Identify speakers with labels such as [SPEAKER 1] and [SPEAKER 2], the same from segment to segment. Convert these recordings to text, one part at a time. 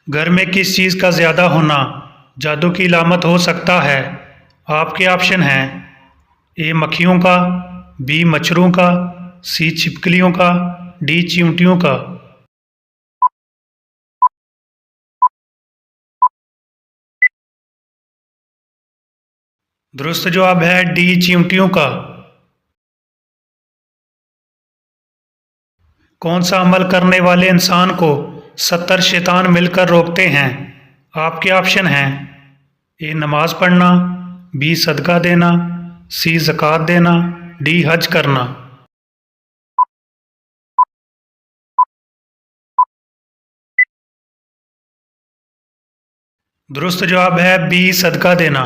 [SPEAKER 1] घर में किस चीज़ का ज़्यादा होना जादू की अलामत हो सकता है? आपके ऑप्शन हैं ए मक्खियों का, बी मच्छरों का, सी छिपकलियों का, डी चींटियों का। दुरुस्त जवाब है डी चींटियों का। कौन सा अमल करने वाले इंसान को 70 शैतान मिलकर रोकते हैं? आपके ऑप्शन हैं ए नमाज पढ़ना, बी सदका देना, सी ज़कात देना, डी हज करना। दुरुस्त जवाब है बी सदका देना।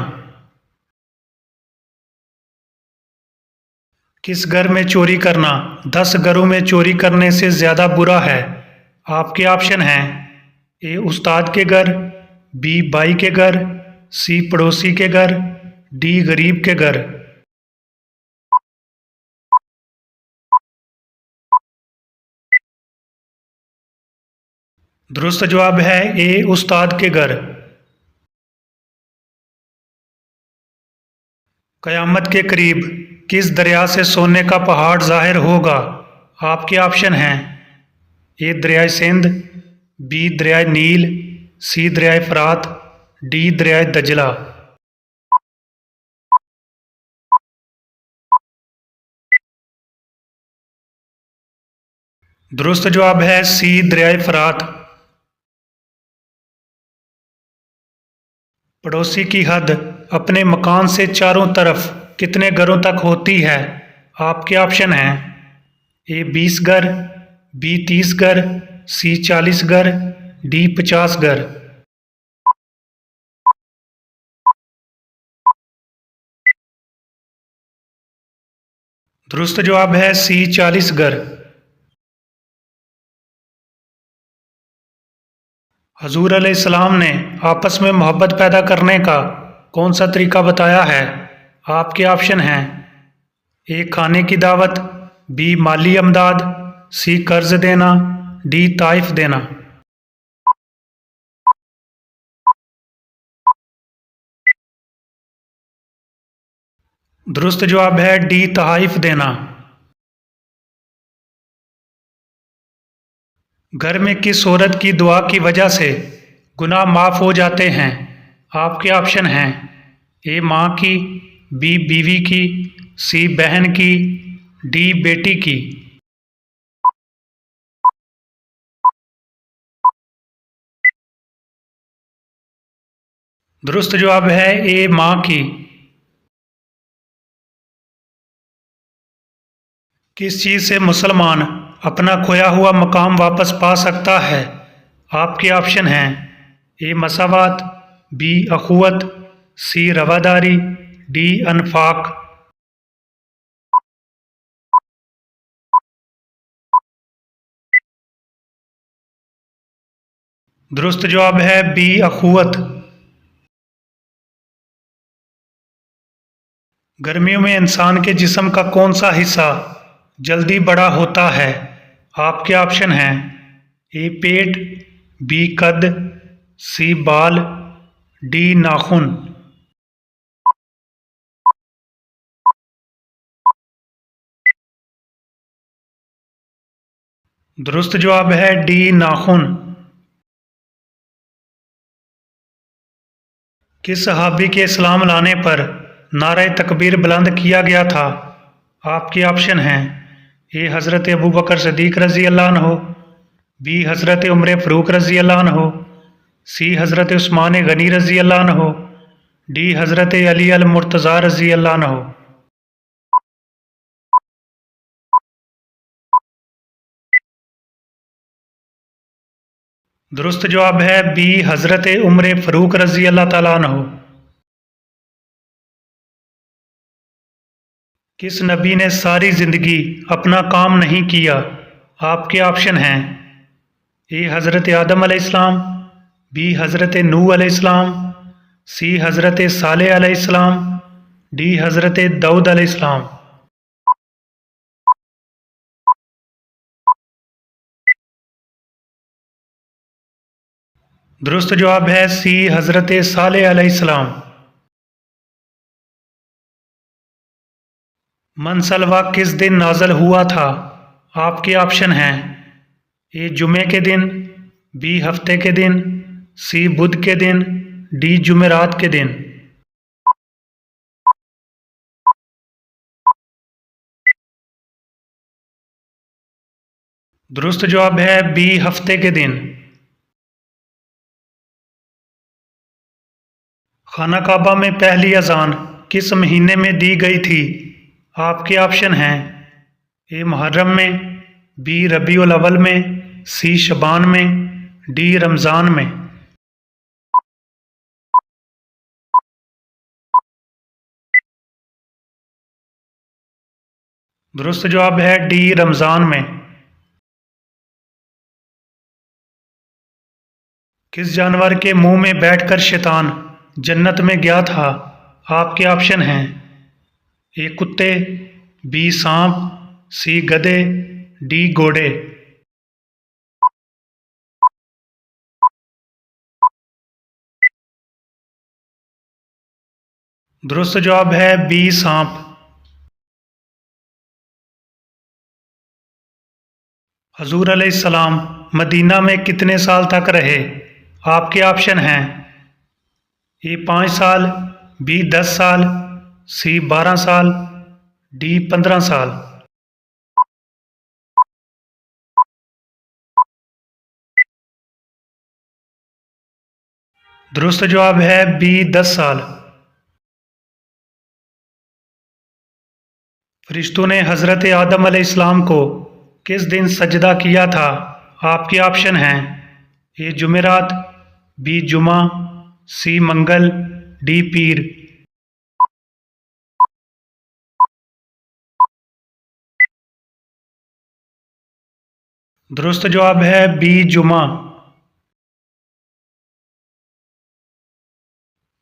[SPEAKER 1] किस घर में चोरी करना 10 घरों में चोरी करने से ज़्यादा बुरा है? आपके ऑप्शन हैं ए उस्ताद के घर, बी भाई के घर, सी पड़ोसी के घर, डी गरीब के घर। दुरुस्त जवाब है ए उस्ताद के घर। क़यामत के करीब किस दरिया से सोने का पहाड़ ज़ाहिर होगा? आपके ऑप्शन हैं ए दरियाए सिंध, बी दरियाए नील, सी दरियाए फ़रात, डी दरियाए दजला। दुरुस्त जवाब है सी दरियाए फ़रात। पड़ोसी की हद अपने मकान से चारों तरफ कितने घरों तक होती है? आपके ऑप्शन हैं ए 20 घर, बी 30 घर, सी 40 घर, डी 50 घर। दुरुस्त जवाब है सी 40 घर। हजूर अलैहिस्सलाम ने आपस में मोहब्बत पैदा करने का कौन सा तरीका बताया है? आपके ऑप्शन हैं ए खाने की दावत, बी माली अमदाद, सी कर्ज देना, डी ताइफ देना। दुरुस्त जवाब है डी तहाइफ देना। घर में किस औरत की दुआ की वजह से गुनाह माफ़ हो जाते हैं? आपके ऑप्शन हैं ए माँ की, बी बीवी की, सी बहन की, डी बेटी की। दुरुस्त जवाब है ए माँ की। किस चीज़ से मुसलमान अपना खोया हुआ मकाम वापस पा सकता है? आपके ऑप्शन हैं ए मसावात, बी अखुवत, सी रवादारी, डी अनफाक। दुरुस्त जवाब है बी अखुवत। गर्मियों में इंसान के जिस्म का कौन सा हिस्सा जल्दी बड़ा होता है? आपके ऑप्शन हैं ए पेट, बी कद, सी बाल, डी नाखून। दुरुस्त जवाब है डी नाखून। किस सहाबी के इस्लाम लाने पर नारे तकबीर बुलंद किया गया था? आपके ऑप्शन हैं ए हज़रत अबू बकर सदीक रज़ी अल्लाह अन्हो, बी हज़रत उमर फ़ारूक रज़ी अल्लाह अन्हो, सी हज़रत उस्मान गनी रज़ी अल्लाह अन्हो, डी हज़रत अली अल मुर्तज़ा रज़ी अल्लाह अन्हो। दुरुस्त जवाब है बी हज़रत उमर फ़ारूक रज़ी अल्लाह ताला अन्हो। किस नबी ने सारी ज़िंदगी अपना काम नहीं किया? आपके ऑप्शन हैं ए हज़रत आदम अलैहिस्सलाम, बी हज़रत नूह अलैहिस्सलाम, सी हज़रत सालेह अलैहिस्सलाम, डी हज़रत दाऊद अलैहिस्सलाम। दुरुस्त जवाब है सी, हज़रत सालेह अलैहिस्सलाम। मनसलवा किस दिन नाज़ल हुआ था? आपके ऑप्शन हैं ए जुमे के दिन, बी हफ्ते के दिन, सी बुध के दिन, डी जुमेरात के दिन। दुरुस्त जवाब है बी हफ्ते के दिन। खाना काबा में पहली अजान किस महीने में दी गई थी? आपके ऑप्शन हैं ए मुहर्रम में, बी रबीउल अव्वल में, सी शबान में, डी रमज़ान में। दुरुस्त जवाब है डी रमज़ान में। किस जानवर के मुंह में बैठकर शैतान जन्नत में गया था? आपके ऑप्शन हैं ए कुत्ते, बी सांप, सी गधे, डी घोड़े। दुरुस्त जवाब है बी सांप। हजूर अलैहिस्सलाम मदीना में कितने साल तक रहे? आपके ऑप्शन हैं ए 5 साल, बी 10 साल, सी 12 साल, डी 15 साल। दुरुस्त जवाब है बी 10 साल। फरिश्तों ने हज़रत आदम अलैहिस्सलाम को किस दिन सजदा किया था? आपके ऑप्शन हैं ए जुमेरात, बी जुमा, सी मंगल, डी पीर। दुरुस्त जवाब है बी जुमा।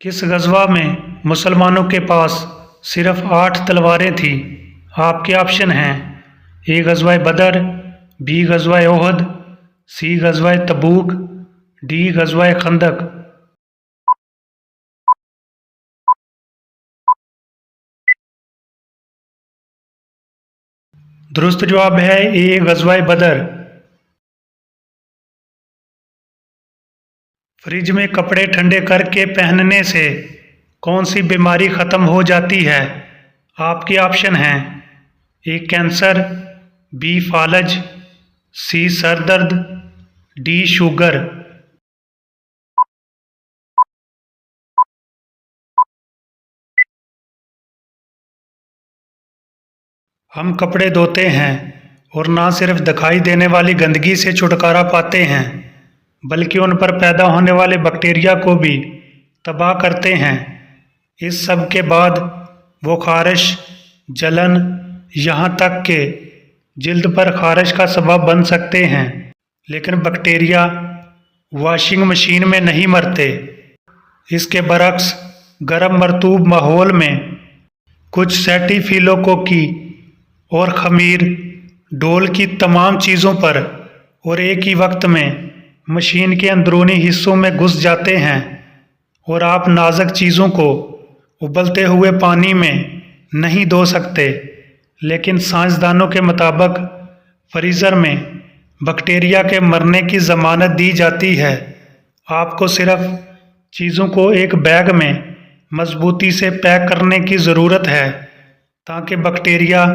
[SPEAKER 1] किस गज़वा में मुसलमानों के पास सिर्फ 8 तलवारें थी? आपके ऑप्शन हैं ए गज़वा बदर, बी गज़वा ओहद, सी गज़वा तबूक, डी गज़वा खंदक। दुरुस्त जवाब है ए गज़वा बदर। फ्रिज में कपड़े ठंडे करके पहनने से कौन सी बीमारी ख़त्म हो जाती है? आपके ऑप्शन हैं ए कैंसर, बी फालज, सी सर दर्द, डी शुगर। हम कपड़े धोते हैं और ना सिर्फ दिखाई देने वाली गंदगी से छुटकारा पाते हैं बल्कि उन पर पैदा होने वाले बैक्टीरिया को भी तबाह करते हैं। इस सब के बाद वो खारिश, जलन, यहाँ तक कि जिल्द पर खारिश का सबब बन सकते हैं। लेकिन बैक्टीरिया वॉशिंग मशीन में नहीं मरते। इसके बरक्स गर्म मरतूब माहौल में कुछ सेटिफिलोको की और खमीर डोल की तमाम चीज़ों पर और एक ही वक्त में मशीन के अंदरूनी हिस्सों में घुस जाते हैं और आप नाजुक चीज़ों को उबलते हुए पानी में नहीं धो सकते। लेकिन साइंसदानों के मुताबिक फ्रीज़र में बैक्टीरिया के मरने की ज़मानत दी जाती है। आपको सिर्फ चीज़ों को एक बैग में मजबूती से पैक करने की ज़रूरत है ताकि बैक्टीरिया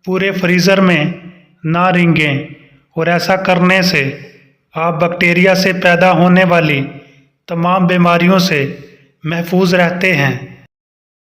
[SPEAKER 1] पूरे फ्रीज़र में ना रेंगें, और ऐसा करने से आप बैक्टीरिया से पैदा होने वाली तमाम बीमारियों से महफूज रहते हैं।